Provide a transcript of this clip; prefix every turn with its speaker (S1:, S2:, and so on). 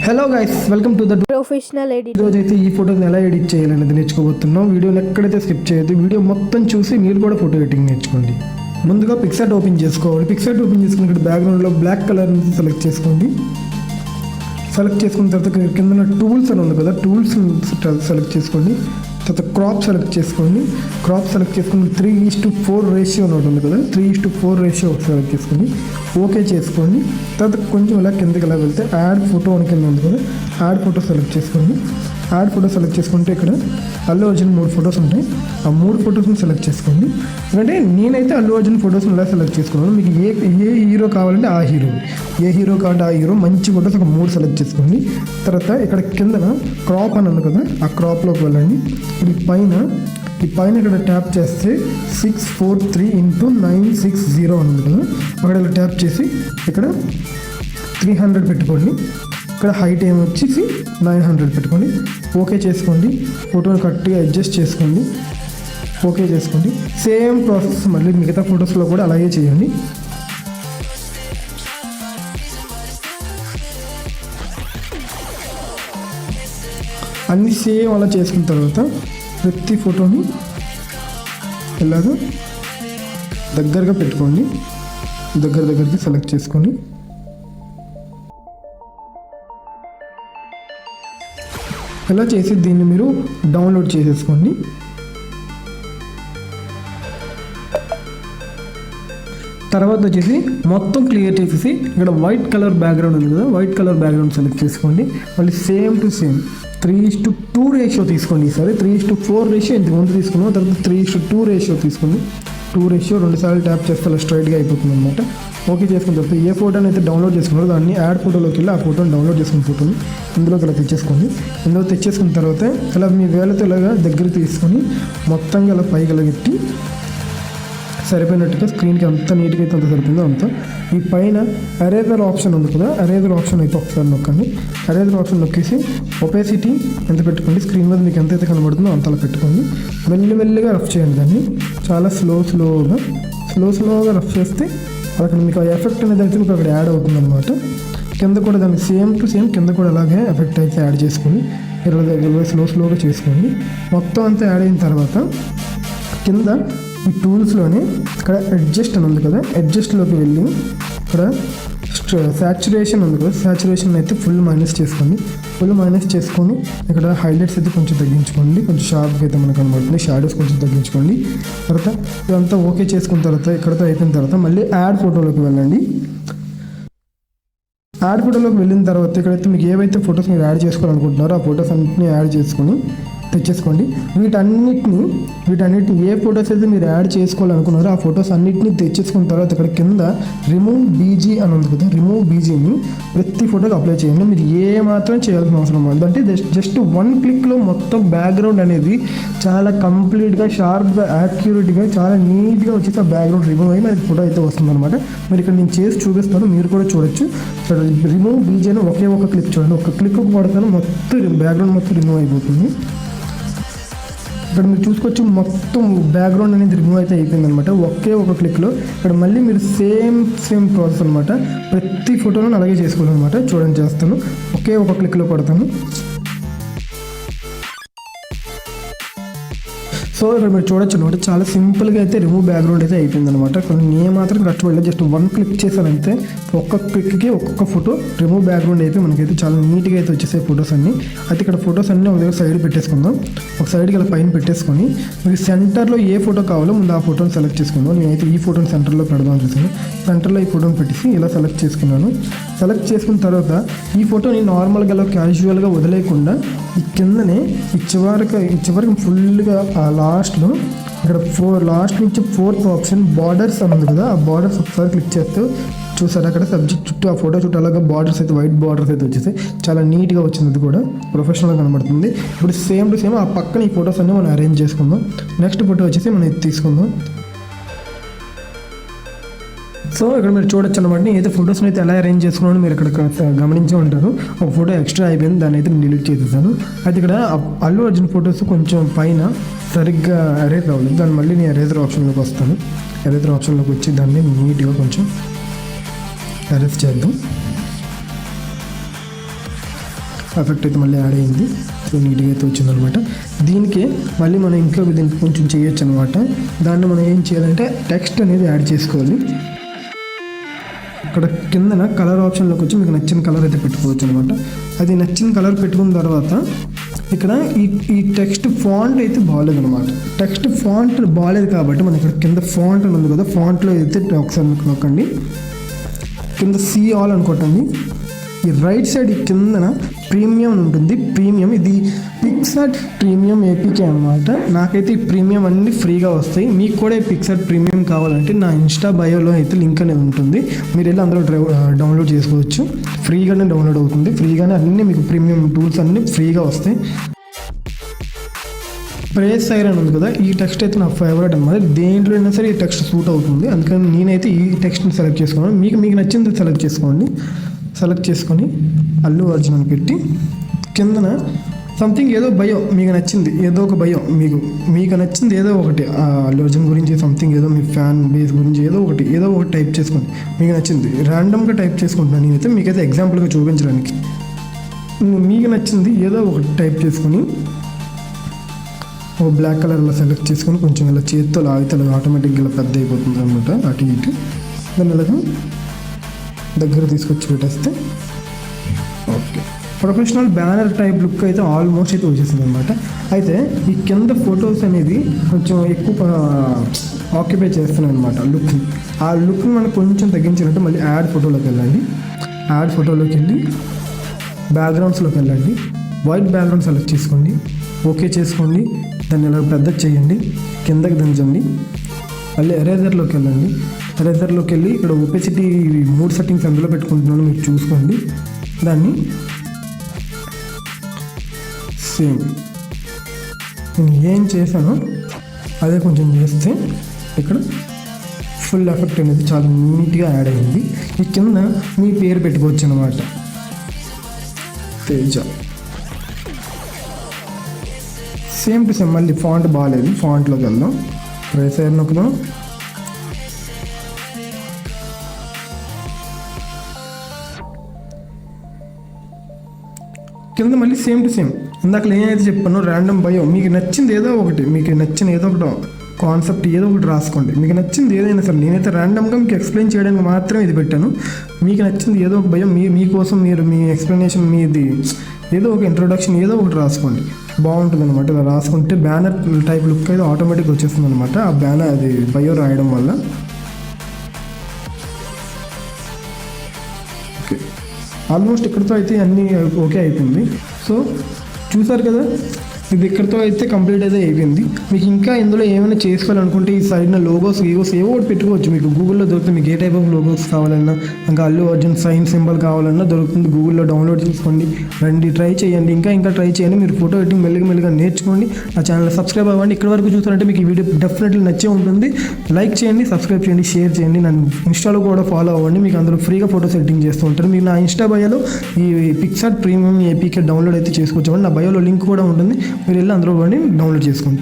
S1: Hello guys, welcome to the
S2: professional editor.
S1: ఈరోజు అయితే ఈ ఫోటోని ఎలా ఎడిట్ చేయాలనేది నేర్చుకోబోతున్నాం. వీడియోని ఎక్కడైతే స్కిప్ చేయొద్దు, వీడియో మొత్తం చూసి మీరు కూడా ఫోటో ఎడిటింగ్ నేర్చుకోండి. ముందుగా పిక్సార్ట్ ఓపెన్ చేసుకోవాలి. పిక్సార్ట్ ఓపెన్ చేసుకుని ఇక్కడ బ్యాక్గ్రౌండ్లో బ్లాక్ కలర్ నుంచి సెలెక్ట్ చేసుకోండి. సెలెక్ట్ చేసుకున్న తర్వాత కింద టూల్స్ అని ఉంది కదా, టూల్స్ సెలెక్ట్ చేసుకోండి. తర్వాత క్రాప్ సెలెక్ట్ చేసుకోండి. క్రాప్ సెలెక్ట్ చేసుకుని 3:4 రేషియో అని ఉంటుంది కదా, 3:4 రేషియో సెలెక్ట్ చేసుకొని ఓకే చేసుకోండి. తర్వాత కొంచెం ఇలా కిందకి ఇలా వెళ్తే యాడ్ ఫోటో అని కింద ఉంది కదా, యాడ్ ఫోటో సెలెక్ట్ చేసుకోండి. యాడ్ ఫోటో సెలెక్ట్ చేసుకుంటే ఇక్కడ అల్లు అర్జున్ 3 ఫొటోస్ ఉంటాయి. ఆ 3 ఫొటోస్ని సెలెక్ట్ చేసుకోండి. ఎందుకంటే నేనైతే అల్లు అర్జున్ ఫొటోస్ని ఇలా సెలెక్ట్ చేసుకున్నాను. మీకు ఏ హీరో కావాలంటే ఆ హీరో, ఏ హీరో కావాలంటే ఆ హీరో మంచి ఫొటోస్ ఒక 3 సెలెక్ట్ చేసుకోండి. తర్వాత ఇక్కడ కిందన క్రాప్ అని ఉంది కదా, ఆ క్రాప్లోకి వెళ్ళండి. ఈ పైన ఇక్కడ ట్యాప్ చేస్తే 643:960 అని ఉంది కదా, అక్కడ ఇలా ట్యాప్ చేసి ఇక్కడ 300 పెట్టుకోండి. ఇక్కడ హైట్ ఏమి వచ్చేసి 900 పెట్టుకోండి. ఓకే చేసుకోండి. ఫోటోని కరెక్ట్గా అడ్జస్ట్ చేసుకోండి. ఓకే చేసుకోండి. సేమ్ ప్రాసెస్ మళ్ళీ మిగతా ఫొటోస్లో కూడా అలాగే చేయండి. అన్నీ సేమ్ అలా చేసుకున్న తర్వాత ప్రతి ఫోటోని ఇలాగా దగ్గరగా పెట్టుకోండి. దగ్గరికి సెలెక్ట్ చేసుకోండి. ఇలా చేసి దీన్ని మీరు డౌన్లోడ్ చేసేసుకోండి. తర్వాత వచ్చేసి మొత్తం క్లియర్ చేసేసి ఇక్కడ వైట్ కలర్ బ్యాక్గ్రౌండ్ ఉంది కదా, వైట్ కలర్ బ్యాక్గ్రౌండ్ సెలెక్ట్ చేసుకోండి. మళ్ళీ సేమ్ టు సేమ్ 3:2 రేషియో తీసుకోండి. ఈసారి 3:4 రేషియో ఇంతకుముందు తీసుకున్నాం. తర్వాత 3:2 రేషియో తీసుకోండి. 2 రేషియో 2 సార్లు ట్యాప్ చేస్తే అలా స్ట్రైట్గా అయిపోతుంది అనమాట. ఓకే చేసుకున్న తర్వాత ఏ ఫోటోని అయితే డౌన్లోడ్ చేసుకున్నారో దాన్ని యాడ్ ఫోటోలోకి వెళ్ళి ఆ ఫోటోని డౌన్లోడ్ చేసుకున్న ఫోటోని ఇందులోకి ఇలా తెచ్చేసుకోండి. ఇందులో తెచ్చేసుకున్న తర్వాత ఇలా మీ వేలతో ఇలాగా దగ్గర తీసుకొని మొత్తంగా ఇలా పైకి ఇలా పెట్టి సరిపోయినట్టుగా స్క్రీన్కి అంత నీట్గా అయితే అంత సరిపోయిందో అంత. ఈ పైన ఎరేజర్ ఆప్షన్ ఉంది కదా, ఎరేజర్ ఆప్షన్ అయితే ఒకసారి నొక్కండి. ఎరేజర్ ఆప్షన్ నొక్కేసి ఒపాసిటీ ఎంత పెట్టుకోండి, స్క్రీన్ మీద మీకు ఎంతైతే కనబడుతుందో అంతలా పెట్టుకోండి. మెల్లిమెల్లిగా రఫ్ చేయండి. దాన్ని చాలా స్లోగా రఫ్ చేస్తే అక్కడ మీకు ఆ ఎఫెక్ట్ అనేది అయితే మీకు అక్కడ యాడ్ అవుతుంది అనమాట. కింద కూడా దాన్ని సేమ్ టు సేమ్ కింద కూడా అలాగే ఎఫెక్ట్ అయితే యాడ్ చేసుకొని స్లోగా చేసుకోండి. మొత్తం అంతా యాడ్ అయిన తర్వాత కింద ఈ టూల్స్లోనే ఇక్కడ అడ్జస్ట్ అని ఉంది కదా, అడ్జస్ట్లోకి వెళ్ళి ఇక్కడ సాచురేషన్ ఉంది కదా, సాచురేషన్ అయితే ఫుల్ మైనస్ చేసుకోండి. ఫుల్ మైనస్ చేసుకొని ఇక్కడ హైలైట్స్ అయితే కొంచెం తగ్గించుకోండి. కొంచెం షార్ప్గా అయితే మనకు కనబడుతుంది. షాడోస్ కొంచెం తగ్గించుకోండి. తర్వాత ఇదంతా ఓకే చేసుకున్న తర్వాత ఇక్కడతో అయిపోయిన తర్వాత మళ్ళీ యాడ్ ఫోటోలోకి వెళ్ళండి. యాడ్ ఫోటోలోకి వెళ్ళిన తర్వాత ఇక్కడైతే మీకు ఏవైతే ఫొటోస్ మీరు యాడ్ చేసుకోవాలనుకుంటున్నారో ఆ ఫొటోస్ అన్నింటినీ యాడ్ చేసుకొని తెచ్చేసుకోండి. వీటన్నిటిని ఏ ఫొటోస్ అయితే మీరు యాడ్ చేసుకోవాలనుకున్నారో ఆ ఫొటోస్ అన్నిటిని తెచ్చేసుకున్న తర్వాత ఇక్కడ కింద రిమూవ్ బీజీ అని ఉంది కదా, రిమూవ్ బీజీని ప్రతి ఫోటోకి అప్లై చేయండి. మీరు ఏ మాత్రం చేయాల్సిన అవసరం లేదు. అంటే జస్ట్ 1 క్లిక్లో మొత్తం బ్యాక్గ్రౌండ్ అనేది చాలా కంప్లీట్గా షార్ప్గా యాక్యురేట్గా చాలా నీట్గా వచ్చేసి ఆ బ్యాక్గ్రౌండ్ రిమూవ్ అయ్యి మనకి ఫోటో అయితే వస్తుంది అనమాట. మీరు ఇక్కడ నేను చేసి చూపిస్తాను, మీరు కూడా చూడొచ్చు. రిమూవ్ బీజీ అని ఒకే ఒక క్లిక్ చూడండి. ఒక క్లిక్ పడతాను మొత్తం బ్యాక్గ్రౌండ్ మొత్తం రిమూవ్ అయిపోతుంది. ఇక్కడ మీరు చూసుకోవచ్చు మొత్తం బ్యాక్గ్రౌండ్ అనేది రిమూవ్ అయితే అయిపోయింది అనమాట ఒకే ఒక క్లిక్లో. ఇక్కడ మళ్ళీ మీరు సేమ్ ప్రాసెస్ అనమాట. ప్రతి ఫోటోను అలాగే చేసుకోవాలన్నమాట. చూడండి చేస్తాను, ఒకే ఒక క్లిక్లో పడతాను. సో ఇక్కడ మీరు చూడొచ్చు అనమాట, చాలా సింపుల్గా అయితే రిమూవ్ బ్యాక్గ్రౌండ్ అయితే అయిపోయింది అనమాట. నేను మాత్రం కష్టపడలేదు, జస్ట్ 1 క్లిక్ చేశానంతే. ఒక్క క్లిక్కి ఒక్కొక్క ఫోటో రిమూవ్ బ్యాక్గ్రౌండ్ అయితే మనకైతే చాలా నీట్గా అయితే వచ్చేసాయి ఫొటోస్ అన్నీ. అయితే ఇక్కడ ఫొటోస్ అన్నీ ఒక దగ్గర సైడ్ పెట్టేసుకుందాం. ఒక సైడ్కి ఇలా పైన పెట్టేసుకొని మీకు సెంటర్లో ఏ ఫోటో కావాలో ముందు ఆ ఫోటోని సెలెక్ట్ చేసుకుందాం. నేనైతే ఈ ఫోటోని సెంటర్లో పెడదాం చూసాను. సెంటర్లో ఈ ఫోటోని పెట్టేసి ఇలా సెలెక్ట్ చేసుకున్నాను. సెలెక్ట్ చేసుకున్న తర్వాత ఈ ఫోటోని నార్మల్గా ఇలా క్యాజువల్గా వదిలేయకుండా ఈ కిందనే ఈ చివరికి ఫుల్గా లాస్ట్లో ఇక్కడ లాస్ట్ నుంచి 4th ఆప్షన్ బార్డర్స్ అని ఉంది కదా, ఆ బార్డర్స్ ఒకసారి క్లిక్ చేస్తే చూసారు అక్కడ సబ్జెక్ట్ చుట్టూ ఆ ఫోటో చుట్టూ అలాగా బార్డర్స్ అయితే వైట్ బార్డర్స్ అయితే వచ్చేసి చాలా నీట్గా వచ్చింది. అది కూడా ప్రొఫెషనల్గా కనబడుతుంది. ఇప్పుడు సేమ్ టు సేమ్ ఆ పక్కన ఈ ఫొటోస్ అన్నీ మనం అరేంజ్ చేసుకుందాం. నెక్స్ట్ ఫోటో వచ్చేసి మనం ఇది తీసుకుందాం. సో ఇక్కడ మీరు చూడొచ్చు అనమాట, నేనైతే ఫొటోస్ని అయితే ఎలా అరేంజ్ చేసుకున్నాను మీరు ఇక్కడ గమనించే ఉంటారు. ఒక ఫోటో ఎక్స్ట్రా అయిపోయింది, దాన్ని అయితే నేను డిలీట్ చేసేసాను. అయితే ఇక్కడ అల్లు అర్జున్ ఫొటోస్ కొంచెం పైన సరిగ్గా అరేజ్ అవ్వలేదు. దాన్ని మళ్ళీ నేను ఎరేజర్ ఆప్షన్లోకి వస్తాను. ఎరేజర్ ఆప్షన్లోకి వచ్చి దాన్ని నీట్గా కొంచెం అరేజ్ చేద్దాం. ఎఫెక్ట్ అయితే మళ్ళీ యాడ్ అయింది. సో నీట్గా అయితే వచ్చిందనమాట. దీనికి మళ్ళీ మనం ఇంకా దీనికి కొంచెం చేయొచ్చు అనమాట. దాన్ని మనం ఏం చేయాలంటే టెక్స్ట్ అనేది యాడ్ చేసుకోవాలి. ఇక్కడ కిందన కలర్ ఆప్షన్లోకి వచ్చి మీకు నచ్చిన కలర్ అయితే పెట్టుకోవచ్చు అనమాట. అది నచ్చిన కలర్ పెట్టుకున్న తర్వాత ఇక్కడ ఈ టెక్స్ట్ ఫాంట్ అయితే బాగాలేదు అనమాట. టెక్స్ట్ ఫాంట్ బాగాలేదు కాబట్టి మనం ఇక్కడ కింద ఫాంట్ అని ఉంది కదా, ఫాంట్లో అయితే ఒకసారి నొక్కండి. కింద సీ ఆల్ అనుకోండి. ఈ రైట్ సైడ్ కిందన ప్రీమియం ఉంటుంది. ప్రీమియం ఇది పిక్సార్ట్ ప్రీమియం ఏపీకే అనమాట. నాకైతే ఈ ప్రీమియం అన్నీ ఫ్రీగా వస్తాయి. మీకు కూడా ఈ పిక్సార్ట్ ప్రీమియం కావాలంటే నా ఇన్స్టా బయోలో అయితే లింక్ అనేది ఉంటుంది. మీరు వెళ్ళి అందులో డౌన్లోడ్ చేసుకోవచ్చు. ఫ్రీగానే డౌన్లోడ్ అవుతుంది. ఫ్రీగానే అన్నీ మీకు ప్రీమియం టూల్స్ అన్నీ ఫ్రీగా వస్తాయి. ప్రేస్ సైరన్ ఉంది కదా, ఈ టెక్స్ట్ అయితే నా ఫేవరెట్ అనమాట. దేంట్లో అయినా సరే ఈ టెక్స్ట్ సూట్ అవుతుంది. అందుకని నేనైతే ఈ టెక్స్ట్ని సెలెక్ట్ చేసుకున్నాను. మీకు నచ్చింది సెలెక్ట్ చేసుకోండి. సెలెక్ట్ చేసుకొని అల్లు అర్జున్ అని పెట్టి కిందన సంథింగ్ ఏదో బయో మీకు నచ్చింది, ఏదో ఒక బయో మీకు నచ్చింది ఏదో ఒకటి అల్లు అర్జున్ గురించి సంథింగ్ ఏదో మీ ఫ్యాన్ బేస్ గురించి ఏదో ఒకటి టైప్ చేసుకోండి. మీకు నచ్చింది ర్యాండమ్గా టైప్ చేసుకుంటున్నాను నేనైతే మీకైతే ఎగ్జాంపుల్గా చూపించడానికి. మీకు నచ్చింది ఏదో ఒకటి టైప్ చేసుకొని ఓ బ్లాక్ కలర్లో సెలెక్ట్ చేసుకొని కొంచెం ఇలా చేత్తో లాగితే ఆటోమేటిక్గా ఇలా పెద్ద అయిపోతుంది అనమాట. అటు ఇటు దాన్ని ఇలాగా దగ్గర తీసుకొచ్చి పెట్టేస్తే okay. Professional banner type look అయితే ఆల్మోస్ట్ అయితే వచ్చేసింది అనమాట. అయితే ఈ కింద ఫొటోస్ అనేది కొంచెం ఎక్కువ ఆక్యుపై చేస్తున్నాయి అనమాట లుక్ని. ఆ లుక్ని మనం కొంచెం తగ్గించాలంటే మళ్ళీ యాడ్ ఫోటోలోకి వెళ్ళండి. యాడ్ ఫోటోలోకి వెళ్ళి బ్యాక్గ్రౌండ్స్లోకి వెళ్ళండి. వైట్ బ్యాక్గ్రౌండ్ సెలెక్ట్ చేసుకోండి. ఓకే చేసుకోండి. దాన్ని ఇలా పెద్ద చేయండి. కిందకి దించండి. మళ్ళీ ఎరేజర్లోకి వెళ్ళండి. ఎరేజర్లోకి వెళ్ళి ఇక్కడ ఒపెసిటీ 3 సెట్టింగ్స్ అందులో పెట్టుకుంటున్నాను, మీరు చూసుకోండి. దాన్ని సేమ్ నేను ఏం చేశానో అదే కొంచెం చేస్తే ఇక్కడ ఫుల్ ఎఫెక్ట్ అనేది చాలా నీట్గా యాడ్ అయింది. ఈ కింద మీ పేరు పెట్టుకోవచ్చు అనమాట. తేజ. Same to same. మళ్ళీ ఫాంట్ బాగాలేదు, ఫాంట్లోకి వెళ్దాం. ప్రెసర్ నొక్కుదాం. కింద మళ్ళీ సేమ్ టు సేమ్. ఇందాక నేనైతే చెప్పాను ర్యాండమ్ బయో. మీకు నచ్చింది ఏదో ఒకటి, మీకు నచ్చిన ఏదో ఒకటి కాన్సెప్ట్ ఏదో ఒకటి రాసుకోండి. మీకు నచ్చింది ఏదైనా సరే. నేనైతే ర్యాండమ్గా మీకు ఎక్స్ప్లెయిన్ చేయడానికి మాత్రమే ఇది పెట్టాను. మీకు నచ్చింది ఏదో ఒక భయం మీకోసం మీరు మీ ఎక్స్ప్లెనేషన్ మీది ఏదో ఒక ఇంట్రొడక్షన్ ఏదో ఒకటి రాసుకోండి. బాగుంటుంది అనమాట. ఇలా రాసుకుంటే బ్యానర్ టైప్ లుక్ అయితే ఆటోమేటిక్గా వచ్చేస్తుంది అనమాట. ఆ బ్యానర్ అది బయో రాయడం వల్ల. ఓకే, ఆల్మోస్ట్ ఇక్కడితో అయితే అన్నీ ఓకే అయిపోయింది. సో చూసారు కదా, ఇది ఇక్కడితో అయితే కంప్లీట్ అయితే అయిపోయింది. మీకు ఇంకా ఇందులో ఏమైనా చేసుకోవాలనుకుంటే ఈ సైడ్న లోగోస్ ఏవో ఒకటి పెట్టుకోవచ్చు. మీకు గూగుల్లో దొరుకుతుంది. మీకు ఏ టైప్ ఆఫ్ లోగోస్ కావాలన్నా, ఇంకా అల్లు అర్జున్ సైన్ సింబల్ కావాలన్నా దొరుకుతుంది. గూగుల్లో డౌన్లోడ్ చేసుకోండి. రండి, ట్రై చేయండి. ఇంకా ట్రై చేయండి. మీరు ఫోటో ఎడిటింగ్ మెల్లిగా నేర్చుకోండి. ఆ ఛానల్ సబ్స్క్రైబ్ అవ్వండి. ఇక్కడ వరకు చూసారంటే మీకు ఈ వీడియో డెఫినెట్లీ నచ్చే ఉంటుంది. లైక్ చేయండి, సబ్స్క్రైబ్ చేయండి, షేర్ చేయండి. నన్ను ఇన్స్టాలో కూడా ఫాలో అవ్వండి. మీకు అందులో ఫ్రీగా ఫోటోస్ ఎడిటింగ్ చేస్తూ ఉంటారు. మీకు నా ఇన్స్టా బయోలో ఈ పిక్సార్ట్ ప్రీమియం ఏపీకే డౌన్లోడ్ అయితే చేసుకోవచ్చు. నా బయోలో లింక్ కూడా ఉంటుంది. మీరు వెళ్ళి అందులో డౌన్లోడ్ చేసుకోండి.